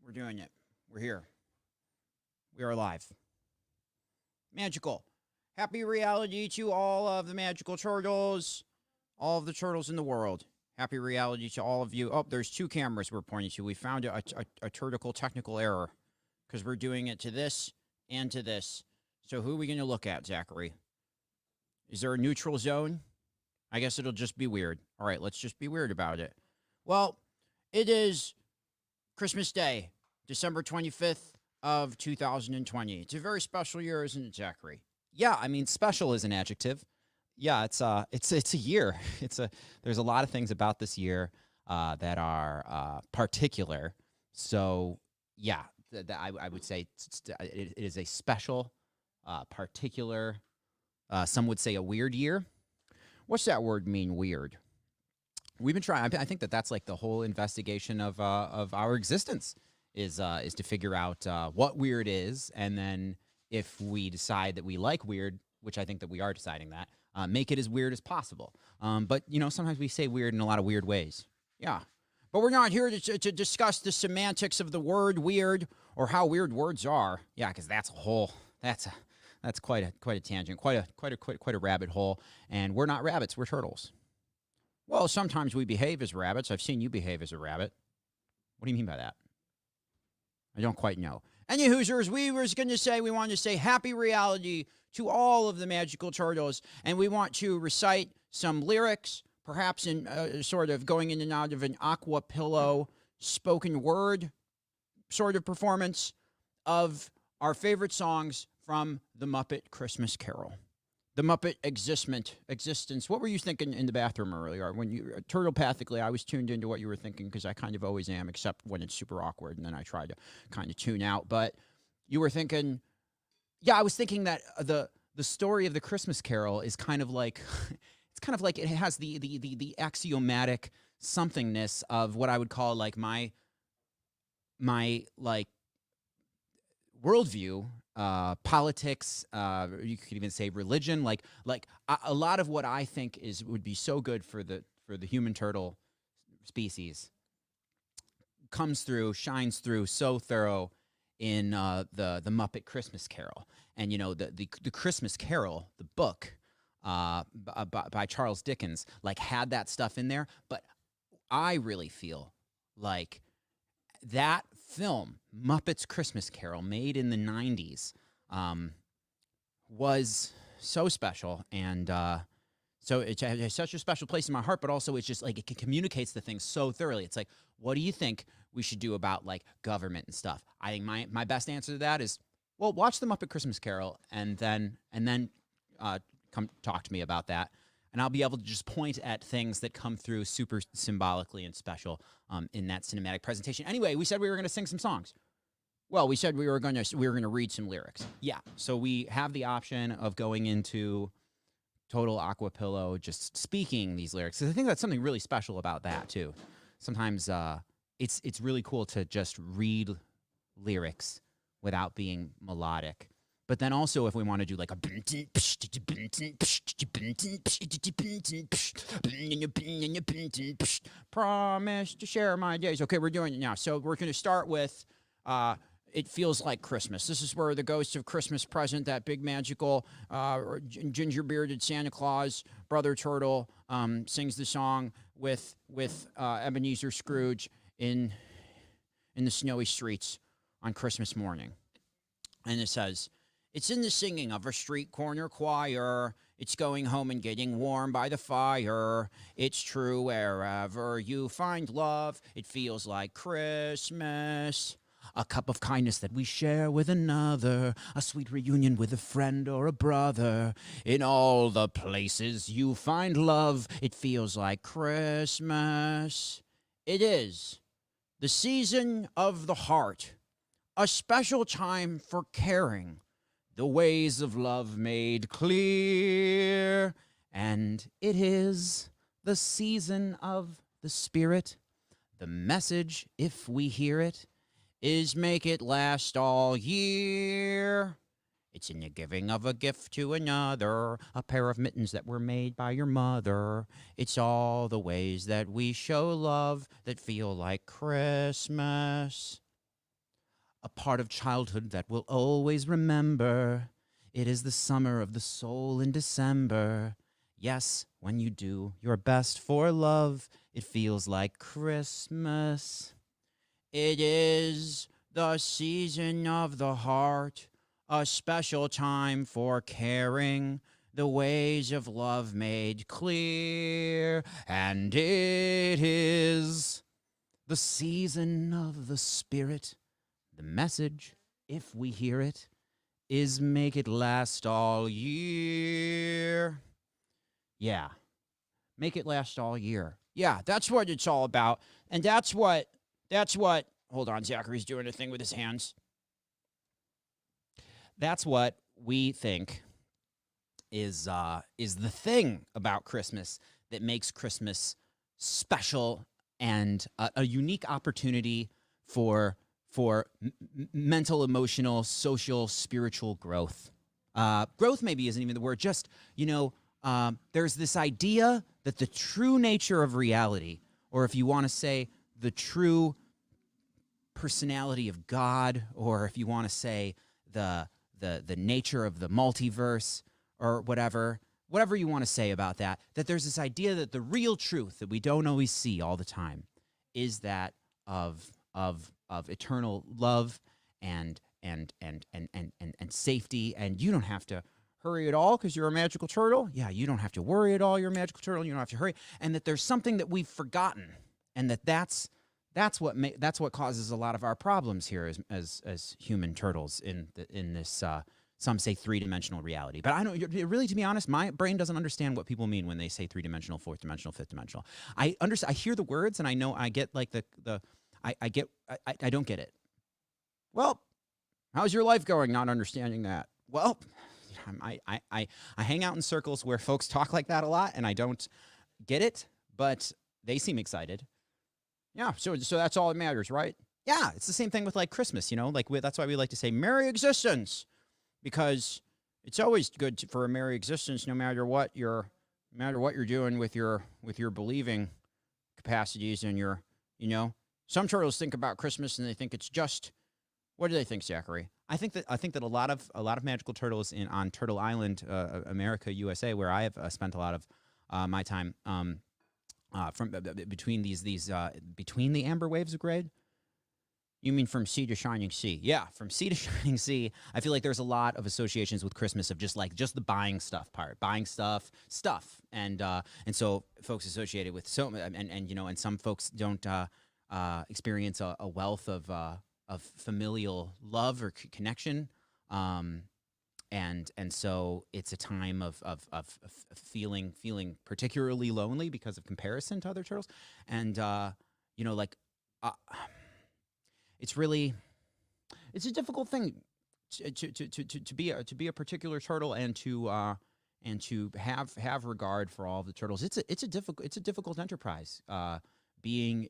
We're doing it. We're here. We are alive. Magical. Happy reality to all of the magical turtles, all of the turtles in the world. Happy reality to all of you. Oh, there's two cameras we're pointing to. We found a turtical technical error because we're doing it to this and to this. So who are we going to look at, Zakery? Is there a neutral zone? I guess it'll just be weird. All right, let's just be weird about it. Well, it is Christmas Day, December 25th of 2020. It's a very special year, isn't it, Zakery? Yeah, I mean, special is an adjective. Yeah, it's a year. There's a lot of things about this year that are particular. So yeah, I would say it is a special, particular. Some would say a weird year. What's that word mean, weird? We've been trying. I think that's like the whole investigation of our existence is to figure out what weird is, and then if we decide that we like weird, which I think that we are deciding that, make it as weird as possible. But sometimes we say weird in a lot of weird ways. Yeah, but we're not here to discuss the semantics of the word weird or how weird words are. Yeah, because that's quite a tangent, quite a rabbit hole. And we're not rabbits; we're turtles. Well, sometimes we behave as rabbits. I've seen you behave as a rabbit. What do you mean by that? I don't quite know. Any Hoosiers, we wanted to say happy reality to all of the magical turtles, and we want to recite some lyrics, perhaps in sort of going in and out of an aqua pillow spoken word sort of performance of our favorite songs from the Muppet Christmas Carol. The Muppet existence. What were you thinking in the bathroom earlier? When you turtlepathically, I was tuned into what you were thinking because I kind of always am, except when it's super awkward, and then I try to kind of tune out. But you were thinking, yeah, I was thinking that the story of the Christmas Carol is kind of like it's kind of like it has the axiomatic somethingness of what I would call like my like worldview. Politics, you could even say religion, like a lot of what I think would be so good for the human turtle species shines through so thorough in the Muppet Christmas Carol. And the Christmas Carol, the book by Charles Dickens, like had that stuff in there, but I really feel like that film, Muppets Christmas Carol, made in the 90s, was so special. And so it has such a special place in my heart, but also it's just like it communicates the things so thoroughly. It's like, what do you think we should do about like government and stuff? I think my best answer to that is, well, watch the Muppet Christmas Carol and then come talk to me about that. And I'll be able to just point at things that come through super symbolically and special in that cinematic presentation. Anyway, we said we were going to sing some songs. Well, we said we were going to read some lyrics. Yeah, so we have the option of going into total aqua pillow, just speaking these lyrics. Because I think that's something really special about that too. Sometimes it's really cool to just read lyrics without being melodic. But then also if we want to do like a promise to share my days. Okay, we're doing it now. So we're going to start with It Feels Like Christmas. This is where the ghost of Christmas present, that big magical ginger-bearded Santa Claus, Brother Turtle, sings the song with Ebenezer Scrooge in the snowy streets on Christmas morning. And it says, it's in the singing of a street corner choir. It's going home and getting warm by the fire. It's true wherever you find love. It feels like Christmas. A cup of kindness that we share with another. A sweet reunion with a friend or a brother. In all the places you find love. It feels like Christmas. It is the season of the heart. A special time for caring. The ways of love made clear. And it is the season of the Spirit. The message, if we hear it, is make it last all year. It's in the giving of a gift to another, a pair of mittens that were made by your mother. It's all the ways that we show love that feel like Christmas. part of childhood that we'll always remember. It is the summer of the soul in December. Yes, when you do your best for love, it feels like Christmas. It is the season of the heart, a special time for caring, the ways of love made clear. And it is the season of the Spirit. The message, if we hear it, is make it last all year. Yeah, make it last all year. Yeah, that's what it's all about. And that's what, hold on, Zakery's doing a thing with his hands. That's what we think is the thing about Christmas that makes Christmas special and a unique opportunity for mental, emotional, social, spiritual growth. Growth maybe isn't even the word. Just, there's this idea that the true nature of reality, or if you want to say the true personality of God, or if you want to say the nature of the multiverse, or whatever you want to say about that, that there's this idea that the real truth that we don't always see all the time is that of eternal love and safety, and you don't have to hurry at all because you're a magical turtle. Yeah, you don't have to worry at all. You're a magical turtle. You don't have to hurry, and that there's something that we've forgotten, and that's what causes a lot of our problems here as human turtles in this. Some say three-dimensional reality, but I don't really, to be honest, my brain doesn't understand what people mean when they say three-dimensional, fourth-dimensional, fifth-dimensional. I understand. I hear the words, and I know I get like I don't get it. Well, how's your life going not understanding that? Well, I hang out in circles where folks talk like that a lot, and I don't get it, but they seem excited. Yeah, so that's all that matters, right? Yeah, it's the same thing with like Christmas, that's why we like to say Merry existence, because it's always good for a merry existence, no matter what you're doing with your believing capacities and your, some turtles think about Christmas and they think it's just, what do they think, Zakery? I think that a lot of magical turtles on Turtle Island, America, USA, where I have spent a lot of my time from between between the amber waves of gray. You mean from sea to shining sea? Yeah, from sea to shining sea. I feel like there's a lot of associations with Christmas of just the buying stuff part, buying stuff, and so folks associated with and some folks don't experience a wealth of familial love or connection, and so it's a time of feeling particularly lonely because of comparison to other turtles, and it's a difficult thing to be a particular turtle and to have regard for all of the turtles. It's a difficult enterprise, trying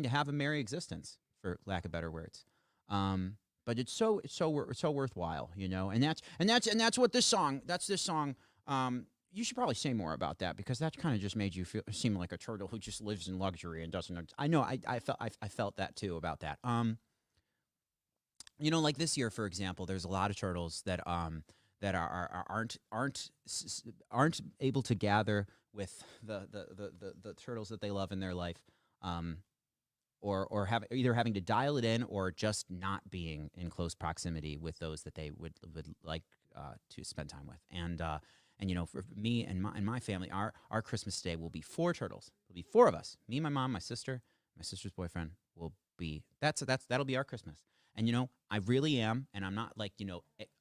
to have a merry existence, for lack of better words. But it's so worthwhile, and that's what this song. That's this song. You should probably say more about that, because that kind of just made you seem like a turtle who just lives in luxury and doesn't. I know. I felt that too about that. Like this year, for example, there's a lot of turtles that aren't able to gather with the turtles that they love in their life, or either having to dial it in or just not being in close proximity with those that they would like to spend time with. And for me and my family, our Christmas day will be 4 turtles. It'll be 4 of us. Me, my mom, my sister, my sister's boyfriend will be. That'll be our Christmas. And I really am, and I'm not like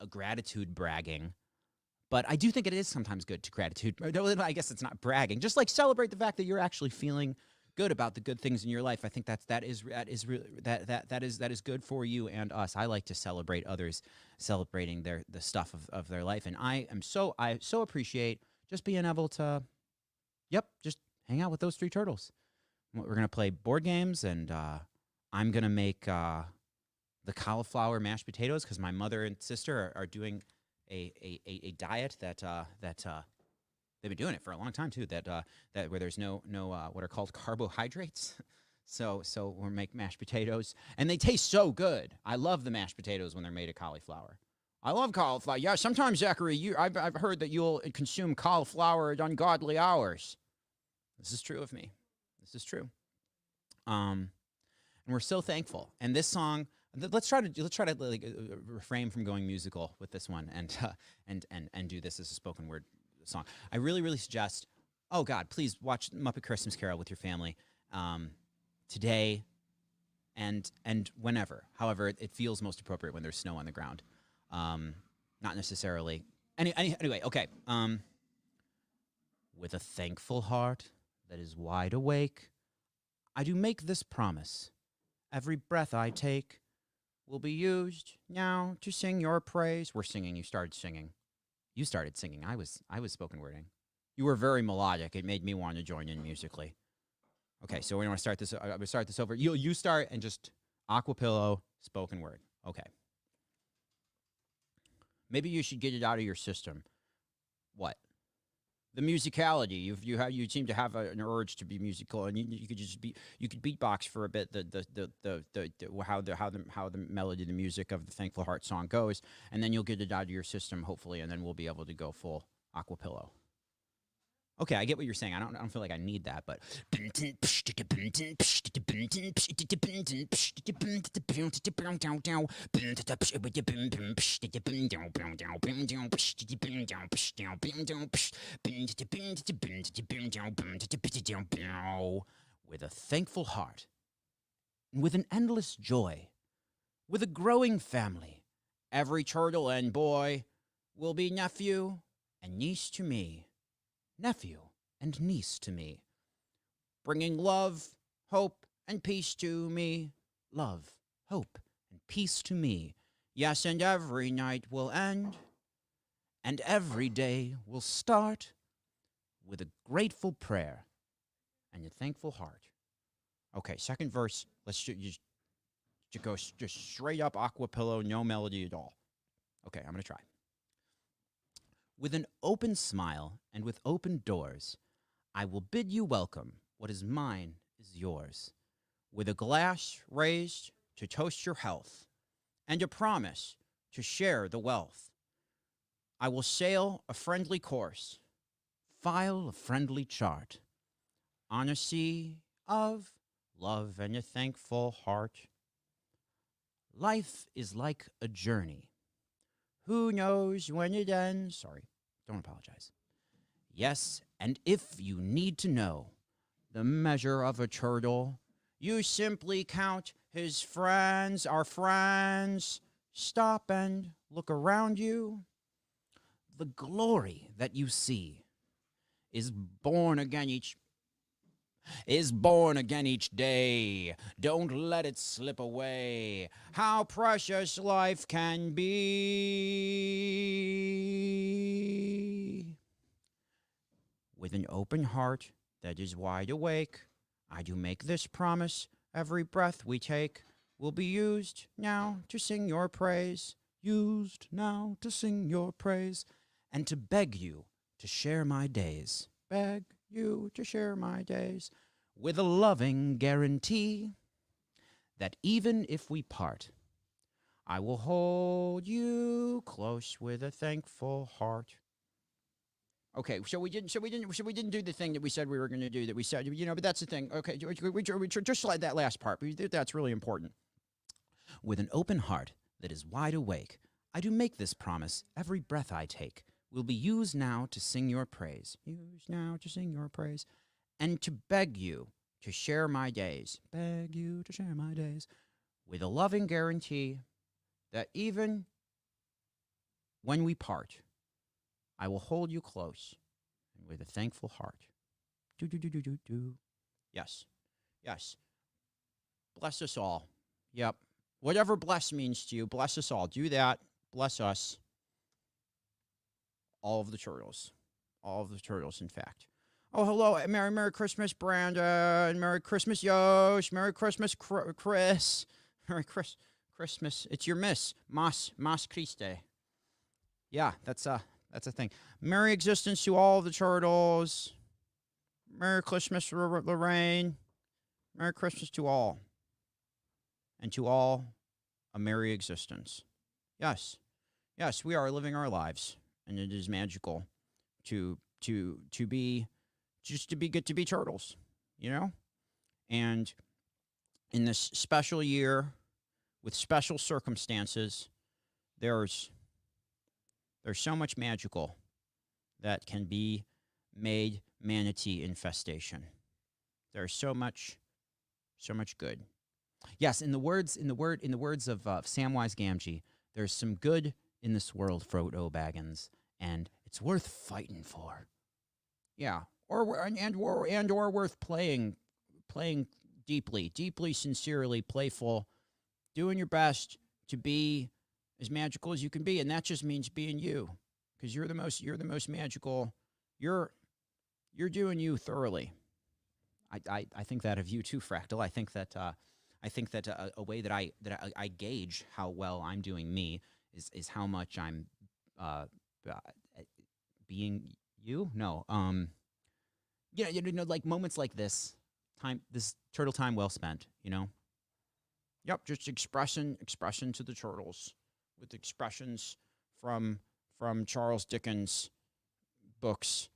a gratitude bragging, but I do think it is sometimes good to gratitude. I guess it's not bragging. Just like celebrate the fact that you're actually feeling good about the good things in your life. I think that is good for you and us. I like to celebrate others celebrating the stuff of their life, and I so appreciate just being able to, just hang out with those 3 turtles. We're gonna play board games, and I'm gonna make the cauliflower mashed potatoes, because my mother and sister are doing a diet that they've been doing it for a long time too. That where there's no what are called carbohydrates. So we make mashed potatoes, and they taste so good. I love the mashed potatoes when they're made of cauliflower. I love cauliflower. Yeah, sometimes, Zakery, I've heard that you'll consume cauliflower at ungodly hours. This is true of me. This is true. And we're so thankful. And this song, let's try to like, refrain from going musical with this one, and do this as a spoken word song. I really suggest. Oh God, please watch Muppet Christmas Carol with your family today, and whenever. However, it feels most appropriate when there's snow on the ground. Not necessarily. Anyway, okay. With a thankful heart that is wide awake, I do make this promise. Every breath I take will be used now to sing your praise. We're singing. You started singing. You started singing. I was spoken wording. You were very melodic. It made me want to join in musically. Okay, so we want to start this. I'm going to start this over. You start and just acapella spoken word. Okay. Maybe you should get it out of your system. What? The musicality. You seem to have an urge to be musical, and you could just be. You could beatbox for a bit. How the melody, the music of the Thankful Heart song goes, and then you'll get it out of your system, hopefully, and then we'll be able to go full acapella. Okay, I get what you're saying. I don't feel like I need that, but with a thankful heart, and with an endless joy, with a growing family, every turtle and boy will be nephew and niece to me. Nephew and niece to me, bringing love, hope, and peace to me. Love, hope, and peace to me. Yes, and every night will end, and every day will start with a grateful prayer and a thankful heart. Okay, second verse. Let's just go just straight up acapella, no melody at all. Okay, I'm going to try. With an open smile and with open doors, I will bid you welcome. What is mine is yours. With a glass raised to toast your health, and a promise to share the wealth, I will sail a friendly course, file a friendly chart, on a sea of love and a thankful heart. Life is like a journey. Who knows when it ends? Sorry. Don't apologize. Yes, and if you need to know the measure of a turtle, you simply count his friends, our friends. Stop and look around you. The glory that you see is born again each day. Don't let it slip away. How precious life can be. With an open heart that is wide awake, I do make this promise. Every breath we take will be used now to sing your praise. Used now to sing your praise. And to beg you to share my days. Beg you to share my days, with a loving guarantee that even if we part, I will hold you close with a thankful heart. Okay, so we didn't do the thing that we said we were going to do. That we said, but that's the thing. Okay, we just slide that last part. That's really important. With an open heart that is wide awake, I do make this promise. Every breath I take will be used now to sing your praise. Used now to sing your praise. And to beg you to share my days. Beg you to share my days. With a loving guarantee that even when we part, I will hold you close and with a thankful heart. Do. Yes. Yes. Bless us all. Yep. Whatever bless means to you, bless us all. Do that. Bless us. All of the turtles. All of the turtles, in fact. Oh, hello. Merry Christmas, Brandon. Merry Christmas, Yosh. Merry Christmas, Chris. Merry Christmas. It's your Mas Christe. Yeah, that's a thing. Merry existence to all the turtles. Merry Christmas, Lorraine. Merry Christmas to all, and to all a merry existence. Yes, yes, we are living our lives, and it is magical to be just to be get to be turtles, you know. And in this special year with special circumstances, there's there's so much magical that can be made manatee infestation. There's so much good. Yes, in the words of Samwise Gamgee, there's some good in this world, Frodo Baggins, and it's worth fighting for. Yeah, or worth playing deeply, sincerely, playful, doing your best to be as magical as you can be, and that just means being you, because you're the most magical. You're you're doing you thoroughly. I think that of you too, Fractal. I think that a way that I gauge how well I'm doing me is how much I'm uh, uh, being you. No, yeah, like moments like this turtle time well spent. Yep, just expression to the turtles with expressions from Charles Dickens' books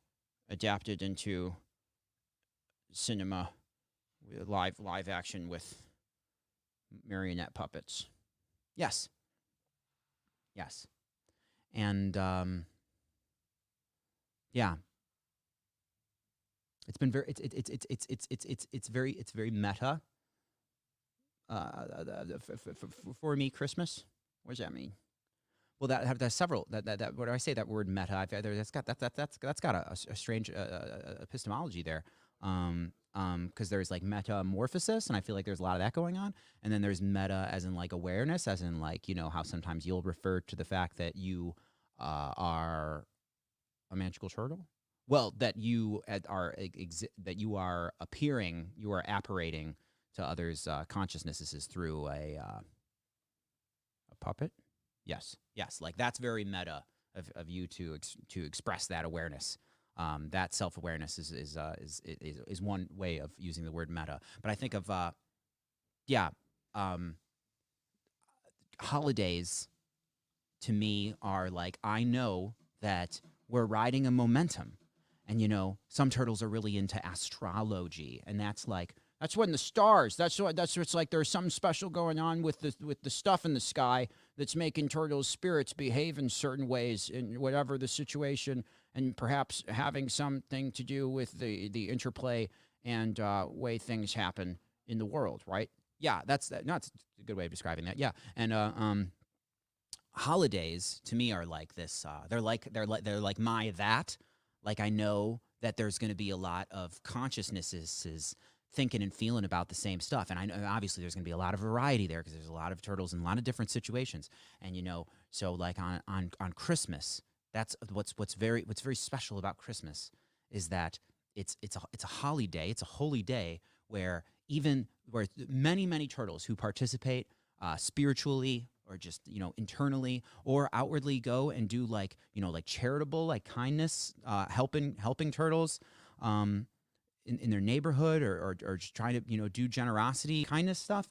adapted into cinema, live action with marionette puppets. Yes, yes, and yeah, it's been very it's very meta. For me, Christmas. What does that mean? Well, that's several. That what do I say? That word meta. That's got a strange epistemology there. Because there's like metamorphosis, and I feel like there's a lot of that going on. And then there's meta, as in like awareness, as in like how sometimes you'll refer to the fact that you are a magical turtle. Well, that you that you are appearing, you are apparating to others' consciousnesses through a puppet. Yes, yes, like that's very meta of you to express that awareness. That self awareness is one way of using the word meta. But I think of yeah, um, holidays to me are like, I know that we're riding a momentum, and some turtles are really into astrology, and that's when the stars. That's what's like. There's something special going on with the stuff in the sky that's making turtles' spirits behave in certain ways in whatever the situation, and perhaps having something to do with the interplay and way things happen in the world. Right? Yeah, that's that. No, that's a good way of describing that. Yeah, and holidays to me are like this. They're like my that. Like I know that there's going to be a lot of consciousnesses thinking and feeling about the same stuff. And I know obviously there's going to be a lot of variety there because there's a lot of turtles in a lot of different situations. And so like on Christmas, that's what's very special about Christmas is that it's a holiday, it's a holy day where many turtles who participate spiritually or just internally or outwardly go and do like charitable like kindness, helping turtles in their neighborhood or just trying to do generosity kindness stuff.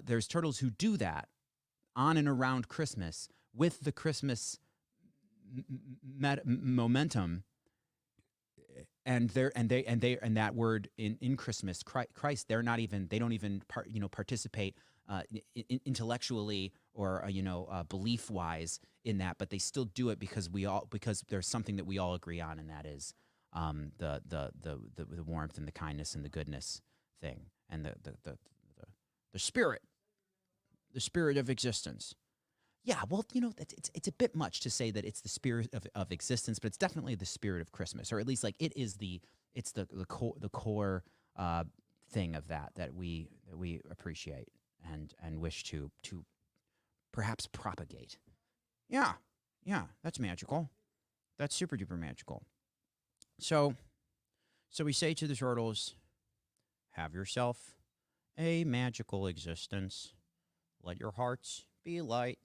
There's turtles who do that on and around Christmas with the Christmas momentum. And that word in Christmas, Christ, they don't even participate intellectually or belief wise in that, but they still do it because there's something that we all agree on, and that is the warmth and the kindness and the goodness thing, and the spirit of existence. Yeah, well, it's a bit much to say that it's the spirit of existence, but it's definitely the spirit of Christmas, or at least like it's the core thing of that we appreciate and wish to perhaps propagate. Yeah, that's magical. That's super duper magical. So we say to the turtles, have yourself a magical existence. Let your hearts be light.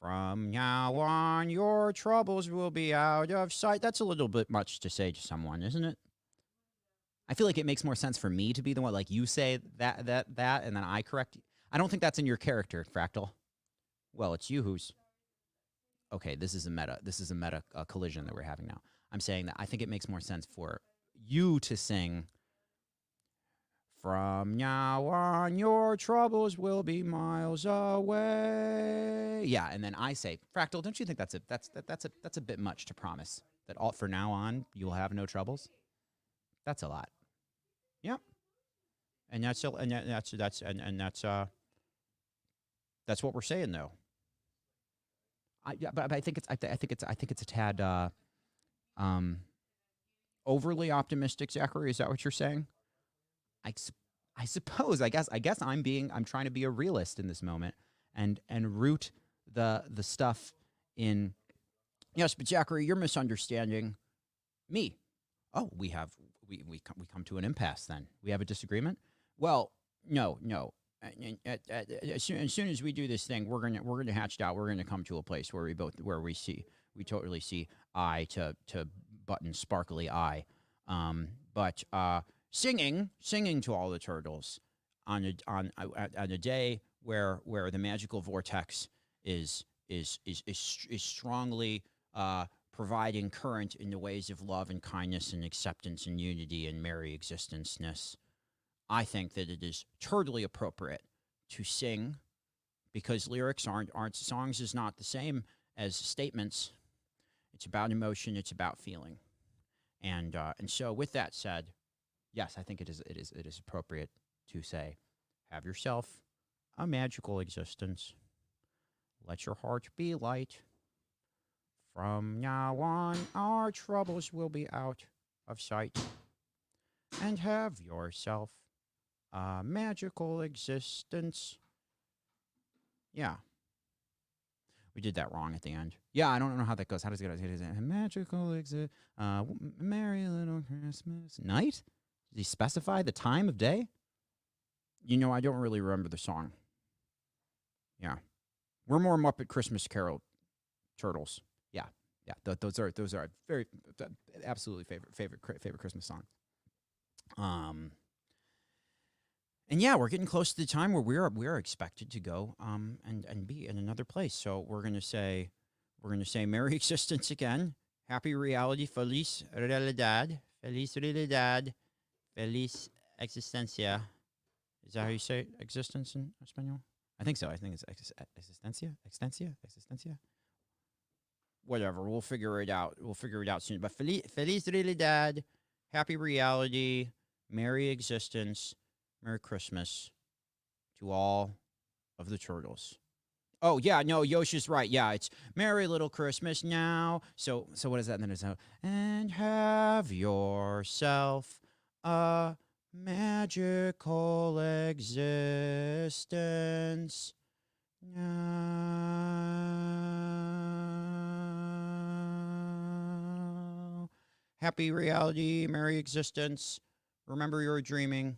From now on, your troubles will be out of sight. That's a little bit much to say to someone, isn't it? I feel like it makes more sense for me to be the one, like you say that, and then I correct you. I don't think that's in your character, Fractal. Well, it's you who's okay. This is a meta. This is a meta collision that we're having now. I'm saying that I think it makes more sense for you to sing. From now on, your troubles will be miles away. Yeah, and then I say, Fractal, don't you think that's a bit much to promise that all for now on you'll have no troubles? That's a lot. Yep. And that's that's what we're saying though. But I think it's a tad overly optimistic, Zakery. Is that what you're saying? I suppose. I guess I'm trying to be a realist in this moment and root the stuff in. Yes, but Zakery, you're misunderstanding me. Oh, we come to an impasse. Then we have a disagreement. Well, no. As soon as we do this thing, we're gonna hatch it out. We're gonna come to a place where we totally see eye to button sparkly eye. But singing to all the turtles on a day where the magical vortex is strongly providing current in the ways of love and kindness and acceptance and unity and merry existence-ness. I think that it is totally appropriate to sing because lyrics aren't songs is not the same as statements. It's about emotion. It's about feeling. And so with that said, yes, I think it is appropriate to say, have yourself a magical existence. Let your heart be light. From now on, our troubles will be out of sight. And have yourself a magical existence. Yeah. We did that wrong at the end. Yeah, I don't know how that goes. How does it go? A magical merry little Christmas night? Does he specify the time of day? You know, I don't really remember the song. Yeah. We're more Muppet Christmas Carol turtles. Yeah. Those are very absolutely favorite Christmas song. And yeah, we're getting close to the time where we're expected to go and be in another place. So we're gonna say Merry Existence again. Happy Reality, Feliz Realidad, Feliz Realidad, Feliz Existencia. Is that how you say existence in Espanol? I think so. I think it's existencia. Whatever. We'll figure it out. Soon. But Feliz Realidad, Happy Reality, Merry Existence, Merry Christmas to all of the turtles. Oh, yeah, no, Yoshi's right. Yeah, it's Merry Little Christmas now. So what is that? And then it's and have yourself a magical existence now. Happy reality, merry existence. Remember you're dreaming.